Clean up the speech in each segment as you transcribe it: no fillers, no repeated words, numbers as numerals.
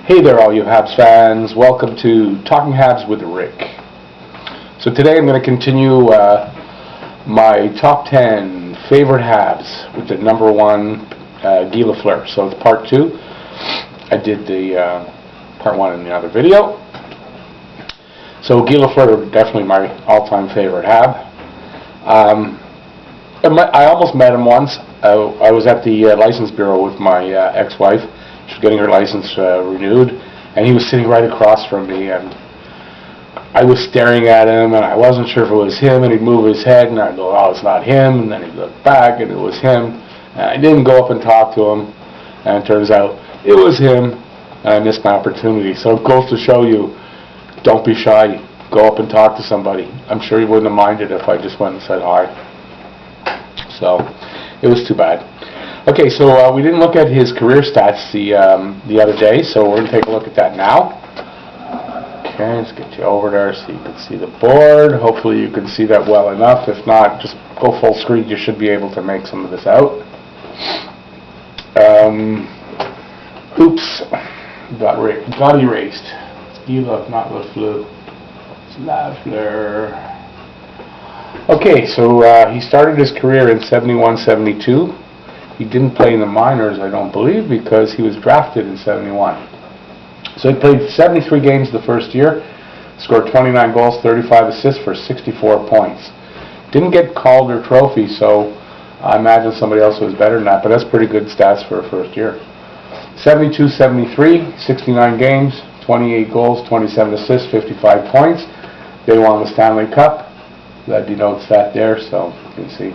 Hey there, all you Habs fans. Welcome to Talking Habs with Rick. So today I'm going to continue my top 10 favorite Habs with the number one, Guy Lafleur. So it's part 2. I did the part 1 in the other video. So Guy Lafleur, definitely my all-time favorite Hab. I almost met him once. I was at the license bureau with my ex-wife. She was getting her license renewed, and he was sitting right across from me, and I was staring at him, and I wasn't sure if it was him, and he'd move his head, and I'd go, oh, it's not him, and then he'd look back, and it was him, and I didn't go up and talk to him, and it turns out it was him, and I missed my opportunity. So it goes to show you, don't be shy, go up and talk to somebody. I'm sure he wouldn't have minded if I just went and said hi. So it was too bad. Okay, so we didn't look at his career stats the other day, so we're going to take a look at that now. Okay, let's get you over there so you can see the board. Hopefully you can see that well enough. If not, just go full screen. You should be able to make some of this out. Oops, got erased. It's Guy, not Lafleur. It's Lafleur. Okay, so he started his career in 71-72. He didn't play in the minors, I don't believe, because he was drafted in 71. So he played 73 games the first year, scored 29 goals, 35 assists for 64 points. Didn't get Calder Trophy, so I imagine somebody else was better than that, but that's pretty good stats for a first year. 72-73, 69 games, 28 goals, 27 assists, 55 points. They won the Stanley Cup. That denotes that there, so you can see.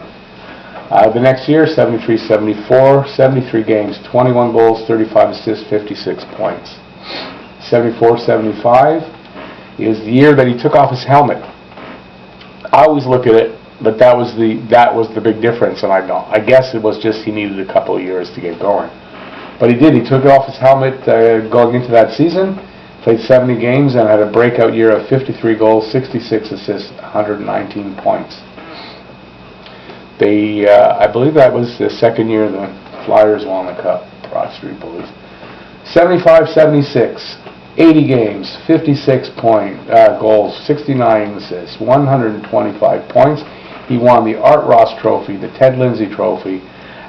The next year, 73-74, 73 games, 21 goals, 35 assists, 56 points. 74-75 is the year that he took off his helmet. I always look at it, but that was the big difference, and I guess it was just he needed a couple of years to get going. But he did. He took off his helmet going into that season, played 70 games, and had a breakout year of 53 goals, 66 assists, 119 points. I believe that was the second year the Flyers won the Cup, Broad Street Bullies. 75-76, 80 games, 56 goals, 69 assists, 125 points. He won the Art Ross Trophy, the Ted Lindsay Trophy,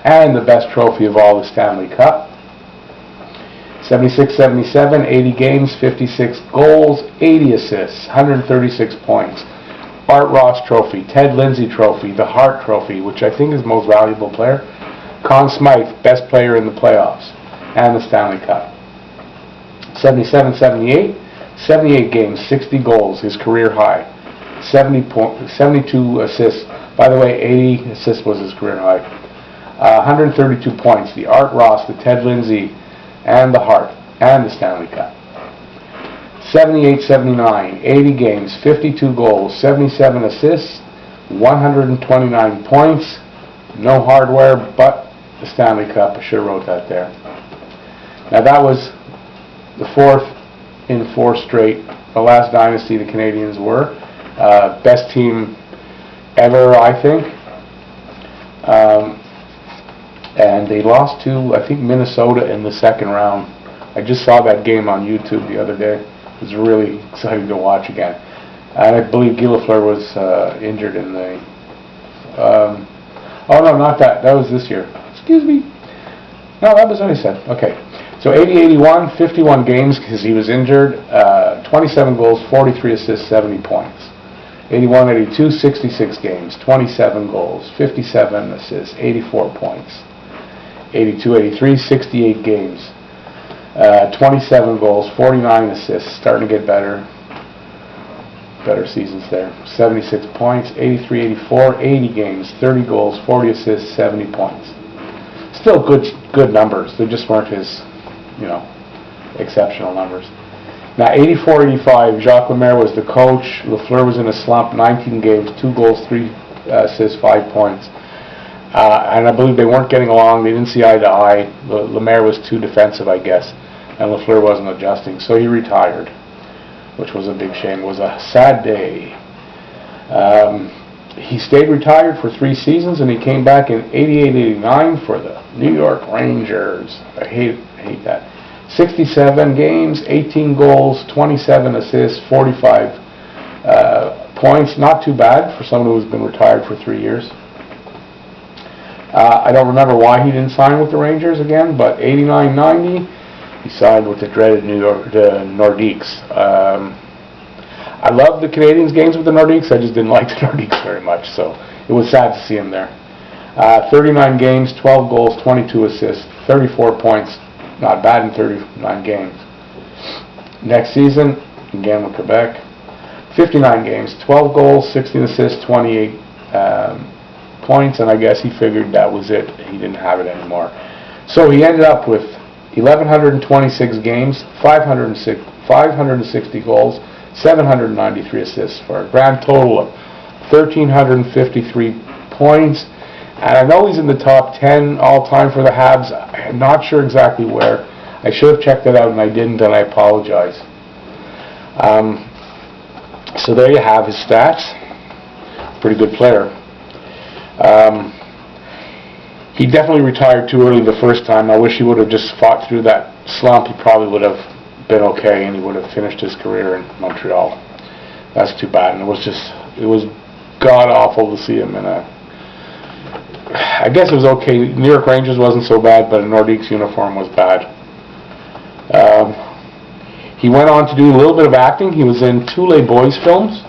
and the best trophy of all, the Stanley Cup. 76-77, 80 games, 56 goals, 80 assists, 136 points. Art Ross Trophy, Ted Lindsay Trophy, the Hart Trophy, which I think is the most valuable player. Conn Smythe, best player in the playoffs, and the Stanley Cup. 77-78, 78 games, 60 goals, his career high. 72 assists. By the way, 80 assists was his career high. 132 points, the Art Ross, the Ted Lindsay, and the Hart, and the Stanley Cup. 78-79, 80 games, 52 goals, 77 assists, 129 points, no hardware, but the Stanley Cup. I should have wrote that there. Now that was the fourth in 4 straight. The last dynasty the Canadians were. Best team ever, I think. And they lost to, I think, Minnesota in the second round. I just saw that game on YouTube the other day. It was really exciting to watch again. And I believe Guy Lafleur was injured in the... oh, no, not that. That was this year. Excuse me. No, that was what I said. Okay. So 80-81, 51 games because he was injured. 27 goals, 43 assists, 70 points. 81-82, 66 games, 27 goals, 57 assists, 84 points. 82-83, 68 games. 27 goals, 49 assists, starting to get better seasons there. 76 points, 83-84, 80 games, 30 goals, 40 assists, 70 points. Still good numbers. They just weren't his, exceptional numbers. Now 84-85, Jacques Lemaire was the coach. Lafleur was in a slump, 19 games, 2 goals, 3 assists, 5 points. And I believe they weren't getting along. They didn't see eye to eye. Lemaire was too defensive, I guess, and Lafleur wasn't adjusting, so he retired, which was a big shame. It was a sad day. He stayed retired for 3 seasons, and he came back in 88-89 for the New York Rangers. I hate that. 67 games, 18 goals, 27 assists, 45 points. Not too bad for someone who's been retired for 3 years. I don't remember why he didn't sign with the Rangers again, but 89-90, he signed with the dreaded the Nordiques. I love the Canadiens games with the Nordiques. I just didn't like the Nordiques very much, so it was sad to see him there. 39 games, 12 goals, 22 assists, 34 points. Not bad in 39 games. Next season, again with Quebec, 59 games, 12 goals, 16 assists, 28 points, and I guess he figured that was it. He didn't have it anymore. So he ended up with 1,126 games, 560 goals, 793 assists for a grand total of 1,353 points. And I know he's in the top 10 all-time for the Habs. I'm not sure exactly where. I should have checked it out and I didn't, and I apologize. So there you have his stats. Pretty good player. He definitely retired too early the first time. I wish he would have just fought through that slump. He probably would have been okay and he would have finished his career in Montreal. That's too bad. And it was god-awful to see him in I guess it was okay. New York Rangers wasn't so bad, but a Nordiques uniform was bad. He went on to do a little bit of acting. He was in two Les Boys films.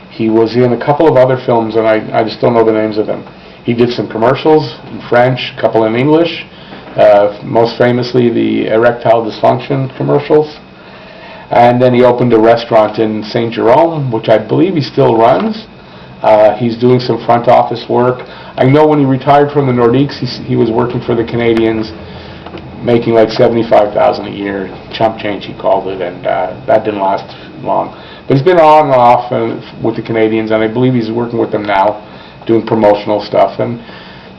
He was in a couple of other films, and I just don't know the names of them. He did some commercials in French, a couple in English, most famously the erectile dysfunction commercials. And then he opened a restaurant in St. Jerome, which I believe he still runs. He's doing some front office work. I know when he retired from the Nordiques, he was working for the Canadiens, making like $75,000 a year, chump change he called it, and that didn't last long. But he's been on and off with the Canadiens, and I believe he's working with them now, doing promotional stuff. And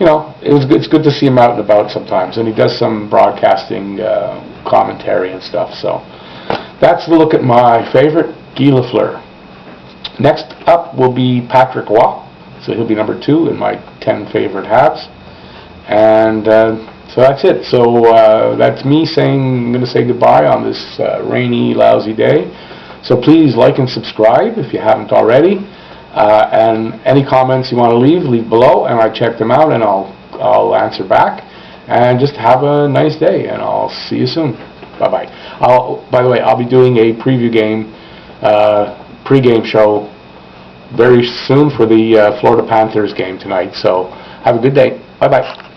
you know, it's good to see him out and about sometimes, and he does some broadcasting commentary and stuff. So that's the look at my favorite, Guy Lafleur. Next up will be Patrick Roy, so he'll be number 2 in my 10 favorite Habs. And so that's it. So that's me saying I'm going to say goodbye on this rainy, lousy day. So please like and subscribe if you haven't already. And any comments you want to leave below, and I check them out and I'll answer back. And just have a nice day, and I'll see you soon. Bye-bye. By the way, I'll be doing a preview game, pre-game show very soon for the Florida Panthers game tonight. So have a good day. Bye-bye.